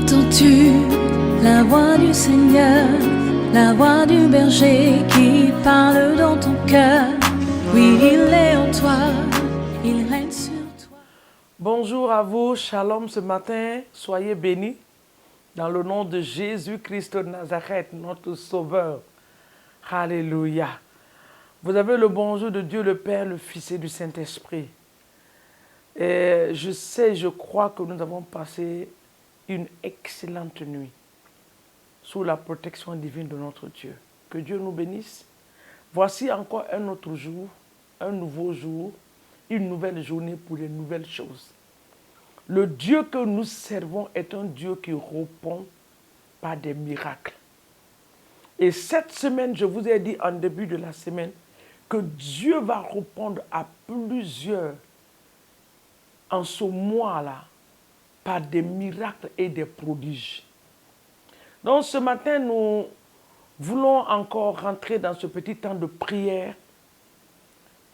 Entends-tu la voix du Seigneur, la voix du berger qui parle dans ton cœur? Oui, il est en toi, il règne sur toi. Bonjour à vous, shalom ce matin, soyez bénis dans le nom de Jésus-Christ de Nazareth, notre Sauveur. Alléluia. Vous avez le bonjour de Dieu le Père, le Fils et du Saint-Esprit. Et je crois que nous avons passé une excellente nuit sous la protection divine de notre Dieu. Que Dieu nous bénisse. Voici encore un autre jour, un nouveau jour, une nouvelle journée pour les nouvelles choses. Le Dieu que nous servons est un Dieu qui répond par des miracles. Et cette semaine, je vous ai dit en début de la semaine que Dieu va répondre à plusieurs en ce mois-là par des miracles et des prodiges. Donc ce matin, nous voulons encore rentrer dans ce petit temps de prière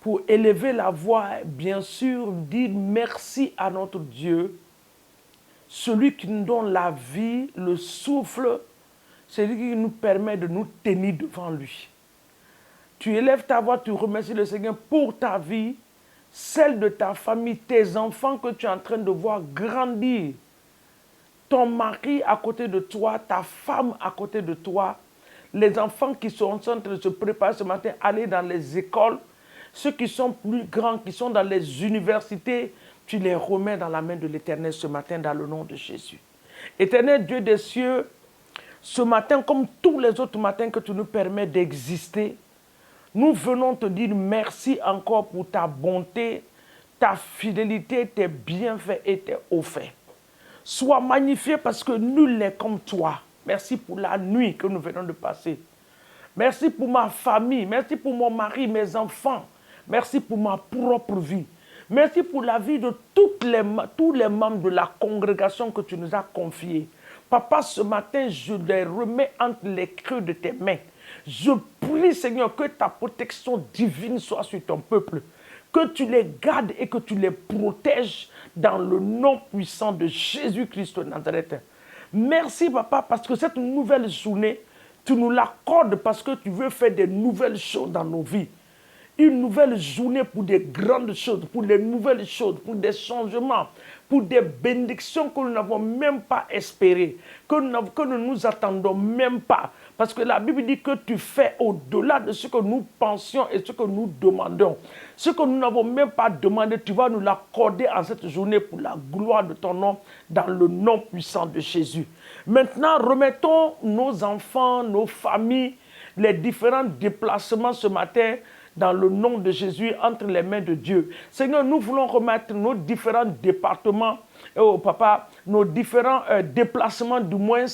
pour élever la voix, bien sûr, dire merci à notre Dieu, celui qui nous donne la vie, le souffle, celui qui nous permet de nous tenir devant lui. Tu élèves ta voix, tu remercies le Seigneur pour ta vie, celle de ta famille, tes enfants que tu es en train de voir grandir, ton mari à côté de toi, ta femme à côté de toi, les enfants qui sont en train de se préparer ce matin, aller dans les écoles, ceux qui sont plus grands, qui sont dans les universités, tu les remets dans la main de l'Éternel ce matin dans le nom de Jésus. Éternel Dieu des cieux, ce matin, comme tous les autres matins que tu nous permets d'exister, nous venons te dire merci encore pour ta bonté, ta fidélité, tes bienfaits et tes hauts faits. Sois magnifié parce que nul n'est comme toi. Merci pour la nuit que nous venons de passer. Merci pour ma famille, merci pour mon mari, mes enfants. Merci pour ma propre vie. Merci pour la vie de tous les membres de la congrégation que tu nous as confiés. Papa, ce matin, je les remets entre les creux de tes mains. Je prie, Seigneur, que ta protection divine soit sur ton peuple. Que tu les gardes et que tu les protèges dans le nom puissant de Jésus-Christ de Nazareth. Merci, Papa, parce que cette nouvelle journée, tu nous l'accordes parce que tu veux faire des nouvelles choses dans nos vies. Une nouvelle journée pour des grandes choses, pour des nouvelles choses, pour des changements, pour des bénédictions que nous n'avons même pas espérées, que nous ne nous attendons même pas. Parce que la Bible dit que tu fais au-delà de ce que nous pensions et ce que nous demandons. Ce que nous n'avons même pas demandé, tu vas nous l'accorder en cette journée pour la gloire de ton nom, dans le nom puissant de Jésus. Maintenant, remettons nos enfants, nos familles, les différents déplacements ce matin, dans le nom de Jésus, entre les mains de Dieu. Seigneur, nous voulons remettre nos différents départements, Papa, nos différents déplacements du moins,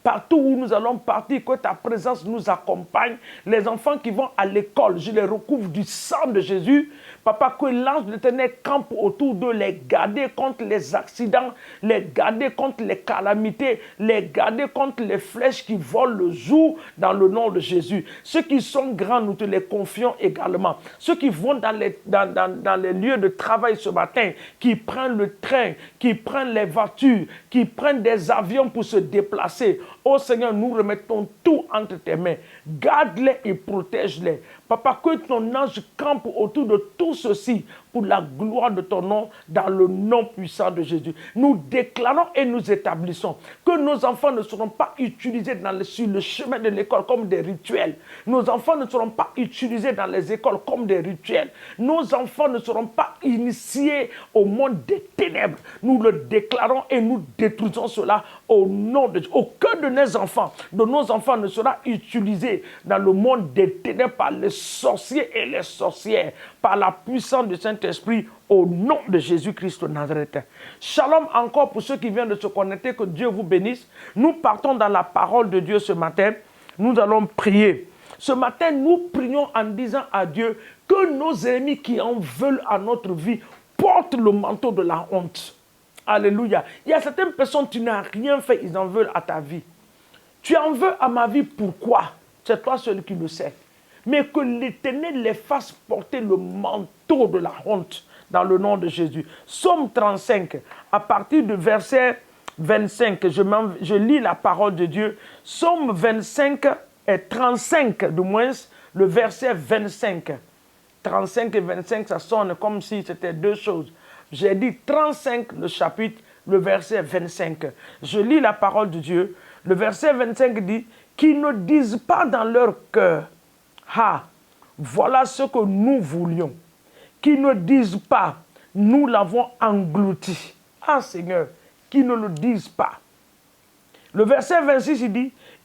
partout où nous allons partir, que ta présence nous accompagne. Les enfants qui vont à l'école, je les recouvre du sang de Jésus. Papa, que l'ange de l'Éternel campe autour d'eux, les garder contre les accidents, les garder contre les calamités, les garder contre les flèches qui volent le jour dans le nom de Jésus. Ceux qui sont grands, nous te les confions également. Ceux qui vont dans les lieux de travail ce matin, qui prennent le train, qui prennent les voitures, qui prennent des avions pour se déplacer. Oh Seigneur, nous remettons tout entre tes mains. Garde-les et protège-les. Papa, que ton ange campe autour de tout ceci pour la gloire de ton nom, dans le nom puissant de Jésus. Nous déclarons et nous établissons que nos enfants ne seront pas utilisés sur le chemin de l'école comme des rituels. Nos enfants ne seront pas utilisés dans les écoles comme des rituels. Nos enfants ne seront pas initiés au monde des ténèbres. Nous le déclarons et nous détruisons cela au nom de Dieu. Aucun de nos enfants ne sera utilisé dans le monde des ténèbres par les sorciers et les sorcières, par la puissance du Saint-Esprit, au nom de Jésus-Christ de Nazareth. Shalom encore pour ceux qui viennent de se connecter, que Dieu vous bénisse. Nous partons dans la parole de Dieu ce matin. Nous allons prier. Ce matin, nous prions en disant à Dieu que nos ennemis qui en veulent à notre vie portent le manteau de la honte. Alléluia. Il y a certaines personnes, tu n'as rien fait, ils en veulent à ta vie. Tu en veux à ma vie, pourquoi? C'est toi seul qui le sais. Mais que l'Éternel les fasse porter le manteau de la honte dans le nom de Jésus. Psaume 35, à partir du verset 25, je lis la parole de Dieu. Psaume 25 et 35, du moins, le verset 25. 35 et 25, ça sonne comme si c'était deux choses. J'ai dit 35, le chapitre, le verset 25. Je lis la parole de Dieu. Le verset 25 dit, qu'ils ne disent pas dans leur cœur, ah, voilà ce que nous voulions. Qu'ils ne disent pas, nous l'avons englouti. Ah Seigneur, qu'ils ne le disent pas. Le verset 26,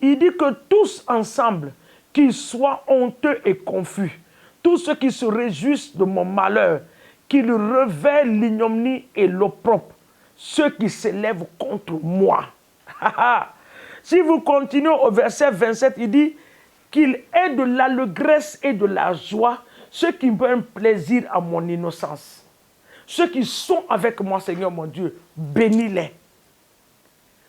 il dit que tous ensemble, qu'ils soient honteux et confus, tous ceux qui se réjouissent de mon malheur, qu'ils revêtent l'ignominie et l'opprobre, ceux qui s'élèvent contre moi. Si vous continuez au verset 27, il dit qu'il ait de l'allégresse et de la joie, ceux qui me prennent plaisir à mon innocence. Ceux qui sont avec moi, Seigneur mon Dieu, bénis-les.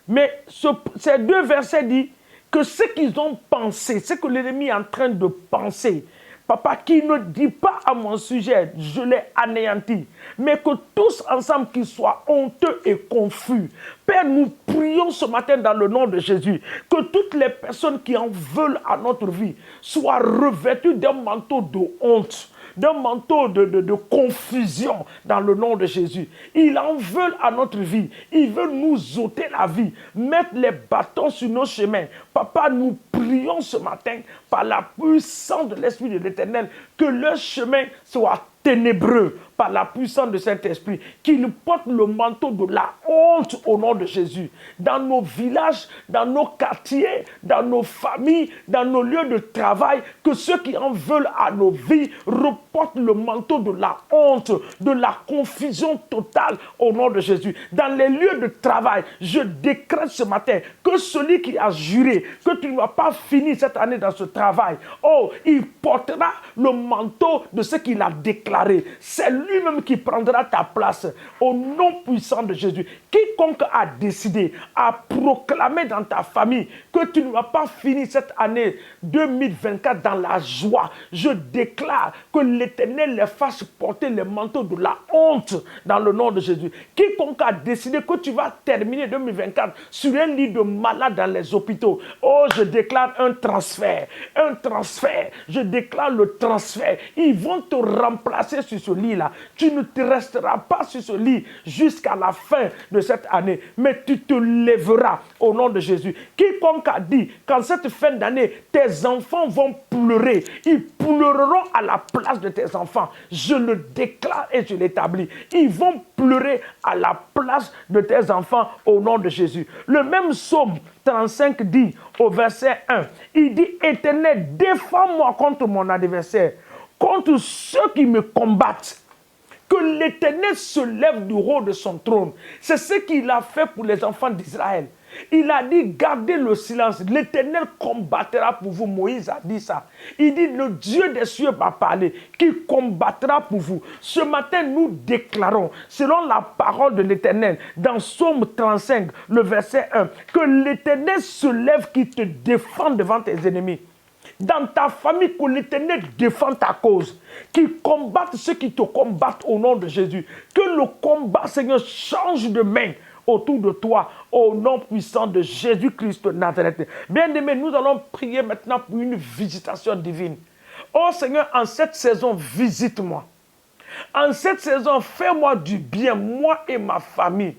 Mais ces deux versets disent que ce qu'ils ont pensé, ce que l'ennemi est en train de penser, Papa, qui ne dit pas à mon sujet, je l'ai anéanti, mais que tous ensemble qu'ils soient honteux et confus. Père, nous prions ce matin dans le nom de Jésus, que toutes les personnes qui en veulent à notre vie soient revêtues d'un manteau de honte, d'un manteau de confusion dans le nom de Jésus. Ils en veulent à notre vie. Ils veulent nous ôter la vie, mettre les bâtons sur nos chemins. Papa, nous prions ce matin par la puissance de l'Esprit de l'Éternel que leur chemin soit ténébreux par la puissance de Saint-Esprit, qu'ils portent le manteau de la honte au nom de Jésus. Dans nos villages, dans nos quartiers, dans nos familles, dans nos lieux de travail, que ceux qui en veulent à nos vies reportent le manteau de la honte, de la confusion totale au nom de Jésus. Dans les lieux de travail, je décrète ce matin que celui qui a juré que tu ne vas pas finir cette année dans ce travail, oh, il portera le manteau de ce qu'il a déclaré. C'est lui-même qui prendra ta place au nom puissant de Jésus. Quiconque a décidé, a proclamé dans ta famille que tu ne vas pas finir cette année 2024 dans la joie, je déclare que l'Éternel les fasse porter le manteau de la honte dans le nom de Jésus. Quiconque a décidé que tu vas terminer 2024 sur un lit de malade dans les hôpitaux, oh, je déclare un transfert, je déclare le transfert. Ils vont te remplacer sur ce lit-là. Tu ne te resteras pas sur ce lit jusqu'à la fin de cette année, mais tu te lèveras au nom de Jésus. Quiconque a dit qu'en cette fin d'année, tes enfants vont pleurer, ils pleureront à la place de tes enfants. Je le déclare et je l'établis. Ils vont pleurer à la place de tes enfants au nom de Jésus. Le même psaume 35 dit au verset 1, il dit, Éternel, défends-moi contre mon adversaire, contre ceux qui me combattent. Que l'Éternel se lève du haut de son trône. C'est ce qu'il a fait pour les enfants d'Israël. Il a dit, gardez le silence. L'Éternel combattra pour vous. Moïse a dit ça. Il dit, le Dieu des cieux va parler, qui combattra pour vous. Ce matin, nous déclarons, selon la parole de l'Éternel, dans Psaume 35, le verset 1, que l'Éternel se lève, qui te défend devant tes ennemis. Dans ta famille, que l'Éternel défend ta cause, qu'il combatte ceux qui te combattent au nom de Jésus. Que le combat, Seigneur, change de main autour de toi, au nom puissant de Jésus-Christ de Nazareth. Bien-aimés, nous allons prier maintenant pour une visitation divine. Oh Seigneur, en cette saison, visite-moi. En cette saison, fais-moi du bien, moi et ma famille.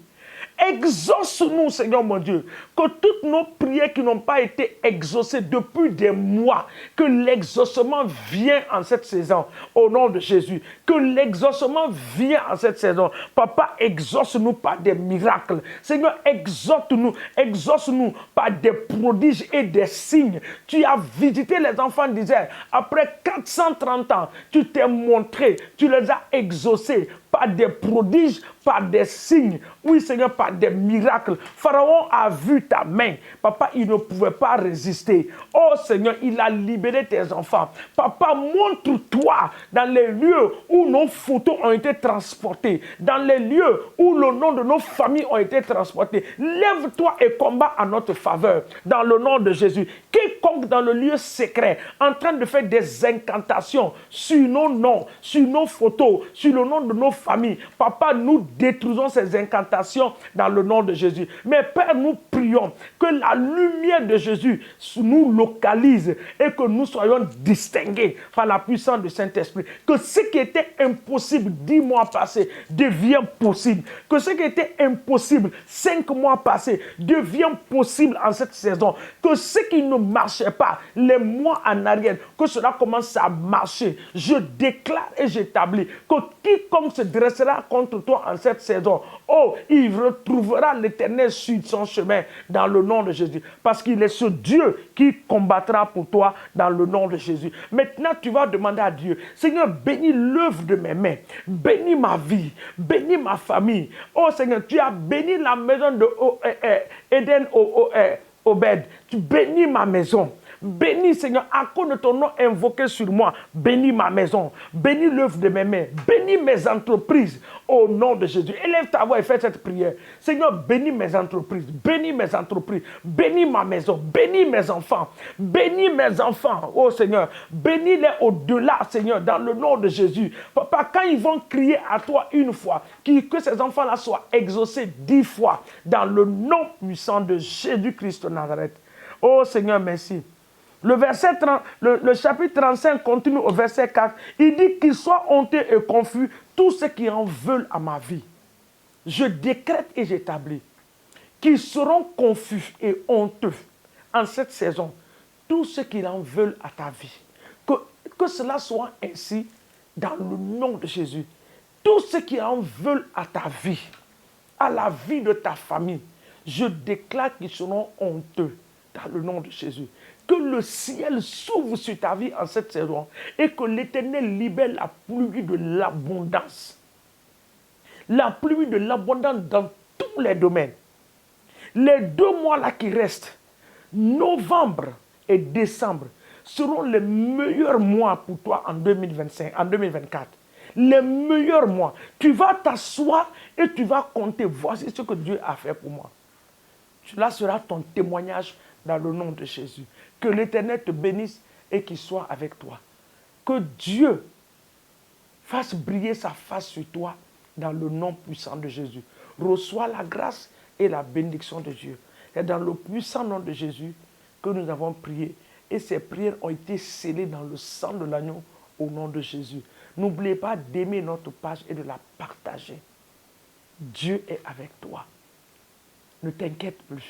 Exauce-nous, Seigneur mon Dieu, que toutes nos prières qui n'ont pas été exaucées depuis des mois, que l'exaucement vienne en cette saison, au nom de Jésus. Que l'exaucement vienne en cette saison. Papa, exauce-nous par des miracles. Seigneur, exauce-nous par des prodiges et des signes. Tu as visité les enfants d'Israël. Après 430 ans, tu t'es montré, tu les as exaucés par des prodiges, par des signes. Oui, Seigneur, par des miracles. Pharaon a vu ta main. Papa, il ne pouvait pas résister. Oh Seigneur, il a libéré tes enfants. Papa, montre-toi dans les lieux où nos photos ont été transportées, dans les lieux où le nom de nos familles ont été transportés. Lève-toi et combat en notre faveur, dans le nom de Jésus. Quiconque dans le lieu secret, en train de faire des incantations sur nos noms, sur nos photos, sur le nom de nos famille. Papa, nous détruisons ces incantations dans le nom de Jésus. Mais Père, nous prions que la lumière de Jésus nous localise et que nous soyons distingués par la puissance du Saint-Esprit. Que ce qui était impossible 10 mois passés devient possible. Que ce qui était impossible 5 mois passés devient possible en cette saison. Que ce qui ne marchait pas les mois en arrière, que cela commence à marcher. Je déclare et j'établis que quiconque se dressera contre toi en cette saison, oh, il retrouvera l'Éternel sur son chemin dans le nom de Jésus. Parce qu'il est ce Dieu qui combattra pour toi dans le nom de Jésus. Maintenant, tu vas demander à Dieu, Seigneur, bénis l'œuvre de mes mains, bénis ma vie, bénis ma famille. Oh Seigneur, tu as béni la maison de Eden Obed. Tu bénis ma maison. Bénis, Seigneur, à cause de ton nom invoqué sur moi. Bénis ma maison. Bénis l'œuvre de mes mains. Bénis mes entreprises. Au nom de Jésus. Élève ta voix et fais cette prière. Seigneur, bénis mes entreprises. Bénis mes entreprises. Bénis ma maison. Bénis mes enfants. Bénis mes enfants. Oh Seigneur. Bénis-les au-delà, Seigneur, dans le nom de Jésus. Papa, quand ils vont crier à toi une fois, que ces enfants-là soient exaucés 10 fois dans le nom puissant de Jésus-Christ de Nazareth. Oh Seigneur, merci. Le chapitre 35 continue au verset 4. Il dit qu'ils soient honteux et confus, tous ceux qui en veulent à ma vie. Je décrète et j'établis qu'ils seront confus et honteux en cette saison, tous ceux qui en veulent à ta vie. Que cela soit ainsi dans le nom de Jésus. Tous ceux qui en veulent à ta vie, à la vie de ta famille, je déclare qu'ils seront honteux dans le nom de Jésus. Que le ciel s'ouvre sur ta vie en cette saison et que l'Éternel libère la pluie de l'abondance. La pluie de l'abondance dans tous les domaines. Les 2 mois là qui restent, novembre et décembre, seront les meilleurs mois pour toi en 2024. Les meilleurs mois. Tu vas t'asseoir et tu vas compter. Voici ce que Dieu a fait pour moi. Cela sera ton témoignage dans le nom de Jésus. Que l'Éternel te bénisse et qu'il soit avec toi. Que Dieu fasse briller sa face sur toi dans le nom puissant de Jésus. Reçois la grâce et la bénédiction de Dieu. C'est dans le puissant nom de Jésus que nous avons prié. Et ces prières ont été scellées dans le sang de l'agneau au nom de Jésus. N'oubliez pas d'aimer notre page et de la partager. Dieu est avec toi. Ne t'inquiète plus,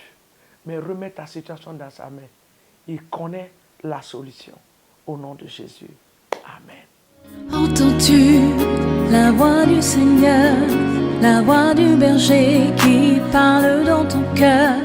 mais remets ta situation dans sa main. Il connaît la solution. Au nom de Jésus. Amen. Entends-tu la voix du Seigneur, la voix du berger qui parle dans ton cœur?